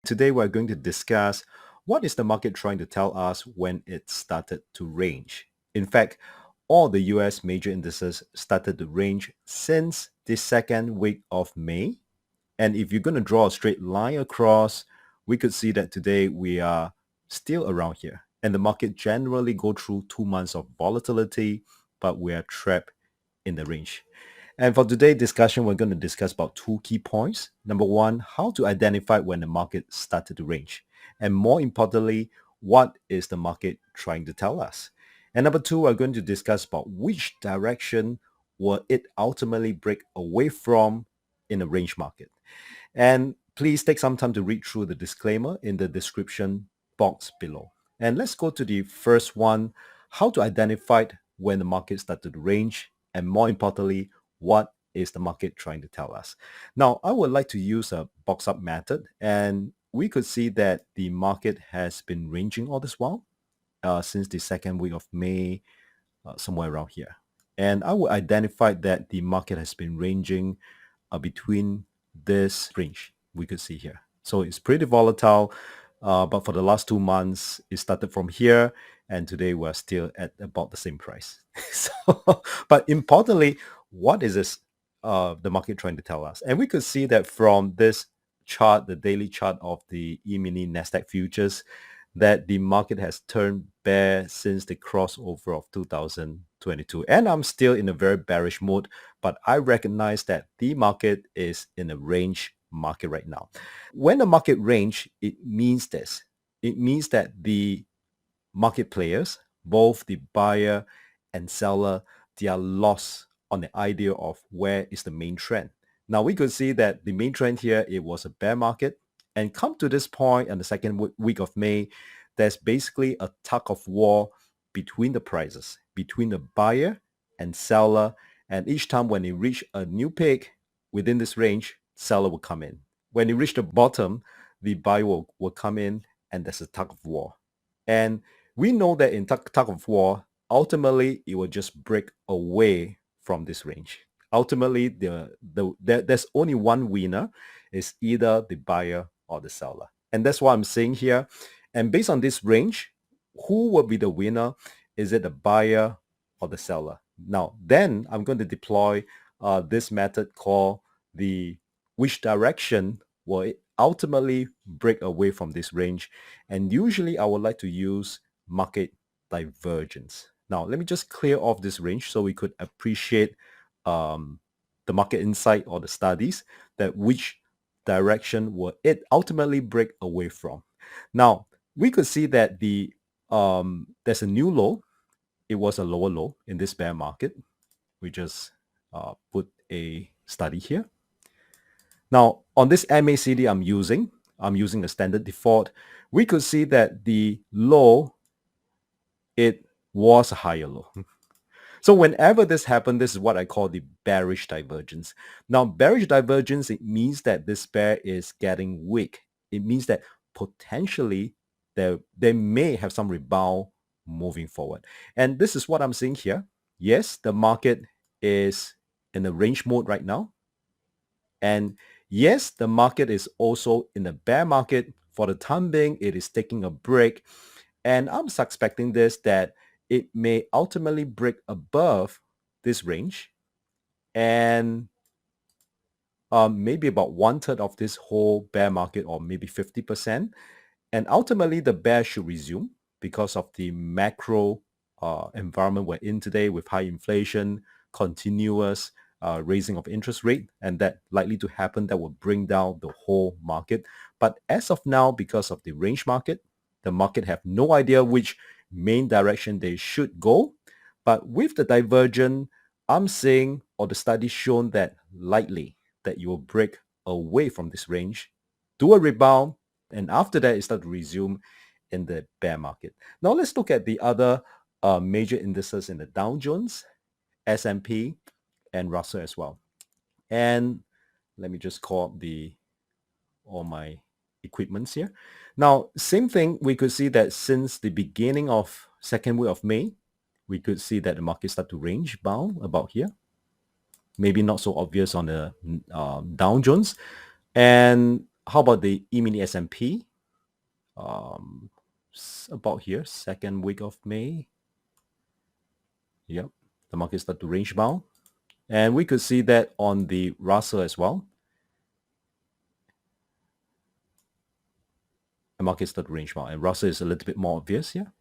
Today we're going to discuss what is the market trying to tell us when it started to range. In fact, all the US major indices started to range since the second week of May. And if you're going to draw a straight line across, we could see that today we are still around here. And the market generally go through 2 months of volatility, but we are trapped in the range. And for today's discussion, we're going to discuss about two key points. Number one, how to identify when the market started to range. And more importantly, what is the market trying to tell us? And number two, we're going to discuss about which direction will it ultimately break away from in a range market. And please take some time to read through the disclaimer in the description box below. And let's go to the first one, how to identify when the market started to range, and more importantly, what is the market trying to tell us? Now, I would like to use a box up method, and we could see that the market has been ranging all this while since the second week of May, somewhere around here. And I would identify that the market has been ranging between this range we could see here. So it's pretty volatile, but for the last 2 months, it started from here, and today we're still at about the same price. So, but importantly, what is this the market trying to tell us? And we could see that from this chart, the daily chart of the E-mini Nasdaq futures, that the market has turned bear since the crossover of 2022. And I'm still in a very bearish mode, but I recognize that the market is in a range market right now. When the market range, it means this. It means that the market players, both the buyer and seller, they are lost on the idea of where is the main trend. Now we could see that the main trend here, it was a bear market. And come to this point in the second week of May, there's basically a tug of war between the prices, between the buyer and seller. And each time when they reach a new peak within this range, seller will come in. When they reach the bottom, the buyer will come in, and there's a tug of war. And we know that in tug of war, ultimately, it will just break away from this range. Ultimately, there's only one winner. Is either the buyer or the seller. And that's what I'm saying here. And based on this range, who will be the winner? Is it the buyer or the seller? Now, then I'm going to deploy this method called the which direction will it ultimately break away from this range. And usually I would like to use market divergence. Now, let me just clear off this range so we could appreciate the market insight or the studies that which direction will it ultimately break away from. Now, we could see that there's a new low. It was a lower low in this bear market. We just put a study here. Now, on this MACD I'm using a standard default. We could see that the low, it was a higher low. So whenever this happened, this is what I call the bearish divergence. Now, bearish divergence, it means that this bear is getting weak. It means that potentially they may have some rebound moving forward. And this is what I'm seeing here. Yes, the market is in a range mode right now. And yes, the market is also in a bear market. For the time being, it is taking a break. And I'm suspecting this, that it may ultimately break above this range, and maybe about 1/3 of this whole bear market, or maybe 50%. And ultimately, the bear should resume because of the macro environment we're in today with high inflation, continuous raising of interest rate, and that likely to happen, that will bring down the whole market. But as of now, because of the range market, the market have no idea which main direction they should go. But with the divergence, I'm saying, or the study shown, that likely that you will break away from this range, do a rebound, and after that, it start to resume in the bear market. Now let's look at the other major indices in the Dow Jones, S&P, and Russell as well. And let me just call up all my equipments here. Now, same thing, we could see that since the beginning of second week of May, we could see that the market start to range bound about here. Maybe not so obvious on the Dow Jones. And How about the E-mini S&P? About here, second week of May. Yep, the market started to range bound. And we could see that on the Russell as well. The market started to range bound, and Russell is a little bit more obvious here.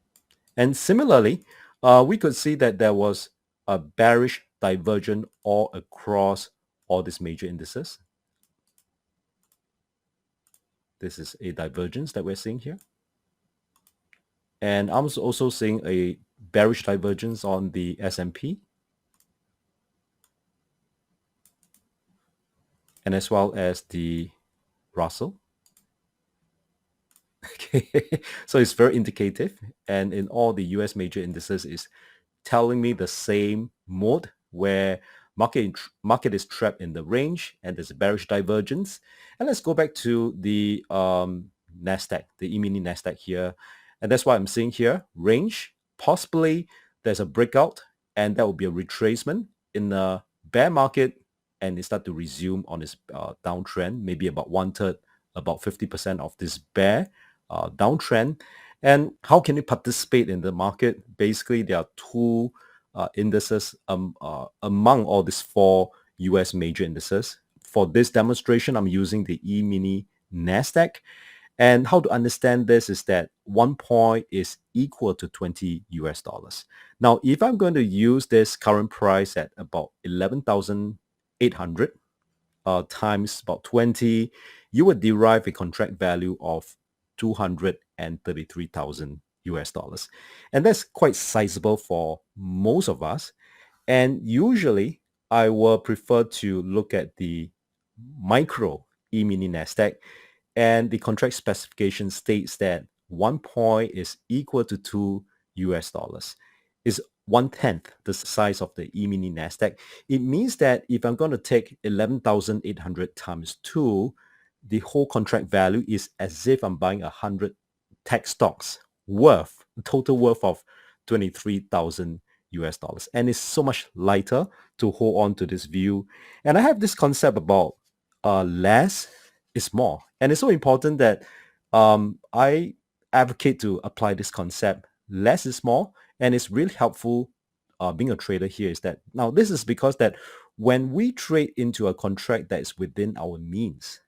And similarly, we could see that there was a bearish divergence all across all these major indices. This is a divergence that we're seeing here. And I'm also seeing a bearish divergence on the S&P. And as well as the Russell. Okay, so it's very indicative. And in all the US major indices is telling me the same mode where market is trapped in the range and there's a bearish divergence. And let's go back to the NASDAQ, the E-mini NASDAQ here. And that's what I'm seeing here, range. Possibly there's a breakout and that will be a retracement in the bear market, and it start to resume on its downtrend, maybe about 1/3, about 50% of this bear downtrend. And how can you participate in the market? Basically, there are two indices among all these four US major indices. For this demonstration, I'm using the E-mini NASDAQ. And how to understand this is that 1 point is equal to 20 US dollars. Now, if I'm going to use this current price at about 11,800 times about 20, you would derive a contract value of 233,000 US dollars. And that's quite sizable for most of us. And usually I will prefer to look at the micro E-mini NASDAQ, and the contract specification states that 1 point is equal to 2 US dollars. Is 1/10 the size of the E-mini NASDAQ. It means that if I'm going to take 11,800 times 2, the whole contract value is as if I'm buying 100 tech stocks total worth of 23,000 US dollars. And it's so much lighter to hold on to this view. And I have this concept about less is more. And it's so important that I advocate to apply this concept. Less is more. And it's really helpful being a trader here is that now this is because that when we trade into a contract that is within our means,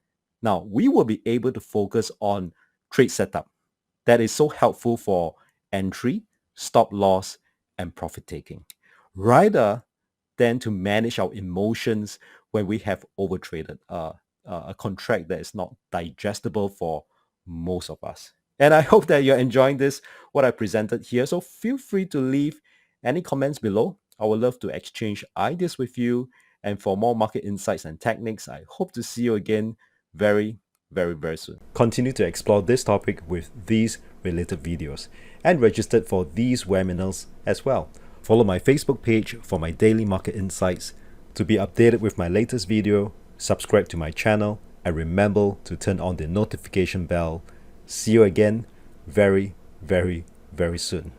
now we will be able to focus on trade setup that is so helpful for entry, stop loss, and profit taking, rather than to manage our emotions when we have overtraded a contract that is not digestible for most of us. And I hope that you're enjoying this, what I presented here. So feel free to leave any comments below. I would love to exchange ideas with you. And for more market insights and techniques, I hope to see you again very, very, very soon. Continue to explore this topic with these related videos and register for these webinars as well. Follow my Facebook page for my daily market insights. To be updated with my latest video, subscribe to my channel, and remember to turn on the notification bell. See you again very, very, very soon.